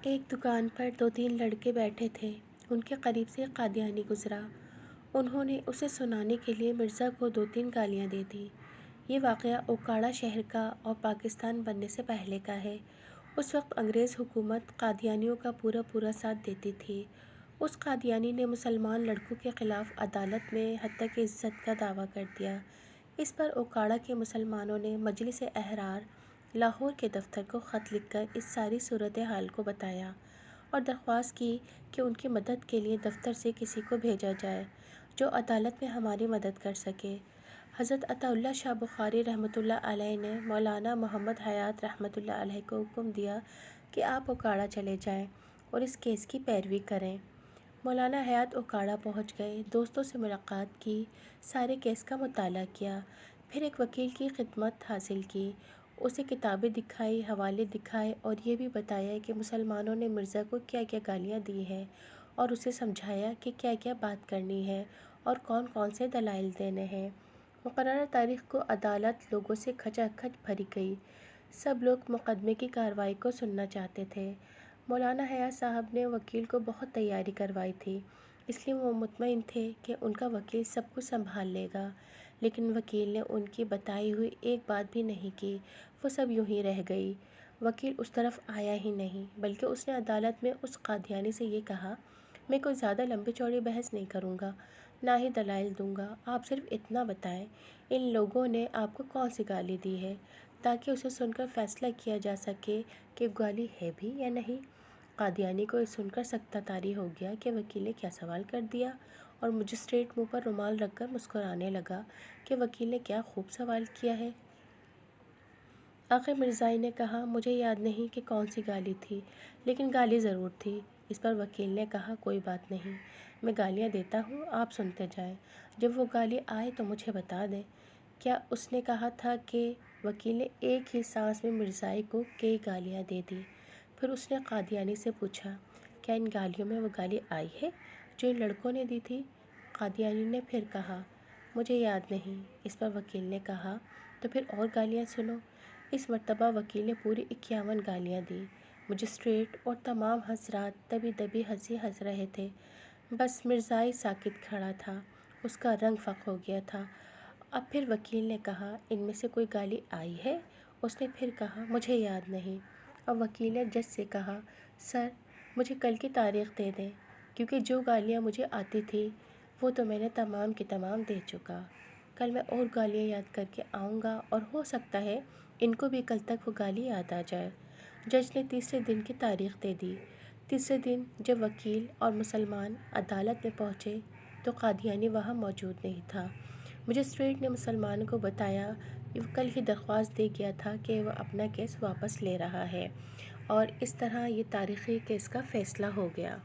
ایک دکان پر دو تین لڑکے بیٹھے تھے۔ ان کے قریب سے ایک قادیانی گزرا۔ انہوں نے اسے سنانے کے لیے مرزا کو دو تین گالیاں دے دیں۔ یہ واقعہ اوکاڑا شہر کا اور پاکستان بننے سے پہلے کا ہے۔ اس وقت انگریز حکومت قادیانیوں کا پورا ساتھ دیتی تھی۔ اس قادیانی نے مسلمان لڑکوں کے خلاف عدالت میں حتیٰ کہ عزت کا دعویٰ کر دیا۔ اس پر اوکاڑا کے مسلمانوں نے مجلس احرار لاہور کے دفتر کو خط لکھ کر اس ساری صورتحال کو بتایا اور درخواست کی کہ ان کی مدد کے لیے دفتر سے کسی کو بھیجا جائے جو عدالت میں ہماری مدد کر سکے۔ حضرت عطا اللہ شاہ بخاری رحمۃ اللہ علیہ نے مولانا محمد حیات رحمۃ اللہ علیہ کو حکم دیا کہ آپ اوکاڑا چلے جائیں اور اس کیس کی پیروی کریں۔ مولانا حیات اوکاڑا پہنچ گئے، دوستوں سے ملاقات کی، سارے کیس کا مطالعہ کیا، پھر ایک وکیل کی خدمت حاصل کی، اسے کتابیں دکھائی، حوالے دکھائے اور یہ بھی بتایا کہ مسلمانوں نے مرزا کو کیا کیا گالیاں دی ہیں اور اسے سمجھایا کہ کیا کیا بات کرنی ہے اور کون کون سے دلائل دینے ہیں۔ مقررہ تاریخ کو عدالت لوگوں سے کھچا کھچ بھری گئی۔ سب لوگ مقدمے کی کارروائی کو سننا چاہتے تھے۔ مولانا حیات صاحب نے وکیل کو بہت تیاری کروائی تھی، اس لیے وہ مطمئن تھے کہ ان کا وکیل سب کچھ سنبھال لے گا، لیکن وکیل نے ان کی بتائی ہوئی ایک بات بھی نہیں کی، وہ سب یوں ہی رہ گئی۔ وکیل اس طرف آیا ہی نہیں، بلکہ اس نے عدالت میں اس قادیانی سے یہ کہا، میں کوئی زیادہ لمبی چوڑی بحث نہیں کروں گا، نہ ہی دلائل دوں گا، آپ صرف اتنا بتائیں ان لوگوں نے آپ کو کون سی گالی دی ہے، تاکہ اسے سن کر فیصلہ کیا جا سکے کہ گالی ہے بھی یا نہیں۔ قادیانی کو یہ سن کر سکتہ طاری ہو گیا کہ وکیل نے کیا سوال کر دیا، اور مجسٹریٹ منہ پر رومال رکھ کر مسکرانے لگا کہ وکیل نے کیا خوب سوال کیا ہے۔ آخر مرزائی نے کہا، مجھے یاد نہیں کہ کون سی گالی تھی، لیکن گالی ضرور تھی۔ اس پر وکیل نے کہا، کوئی بات نہیں، میں گالیاں دیتا ہوں، آپ سنتے جائیں، جب وہ گالی آئے تو مجھے بتا دیں۔ کیا اس نے کہا تھا کہ وکیل نے ایک ہی سانس میں مرزائی کو کئی گالیاں دے دیں۔ پھر اس نے قادیانی سے پوچھا، کیا ان گالیوں میں وہ گالی آئی ہے جو ان لڑکوں نے دی تھی؟ قادیانی نے پھر کہا، مجھے یاد نہیں۔ اس پر وکیل نے کہا، تو پھر اور گالیاں سنو۔ اس مرتبہ وکیل نے پوری 51 گالیاں دیں۔ مجسٹریٹ اور تمام حضرات دبی دبی ہنسی ہنس رہے تھے، بس مرزائی ساکت کھڑا تھا، اس کا رنگ فاق ہو گیا تھا۔ اب پھر وکیل نے کہا، ان میں سے کوئی گالی آئی ہے؟ اس نے پھر کہا، مجھے یاد نہیں۔ اب وکیل نے جج سے کہا، سر، مجھے کل کی تاریخ دے دیں، کیونکہ جو گالیاں مجھے آتی تھی وہ تو میں نے تمام کی تمام دے چکا۔ کل میں اور گالیاں یاد کر کے آؤں گا اور ہو سکتا ہے ان کو بھی کل تک وہ گالی یاد آ جائے۔ جج نے تیسرے دن کی تاریخ دے دی۔ تیسرے دن جب وکیل اور مسلمان عدالت میں پہنچے تو قادیانی وہاں موجود نہیں تھا۔ مجسٹریٹ نے مسلمانوں کو بتایا کہ وہ کل ہی درخواست دے گیا تھا کہ وہ اپنا کیس واپس لے رہا ہے، اور اس طرح یہ تاریخی کیس کا فیصلہ ہو گیا۔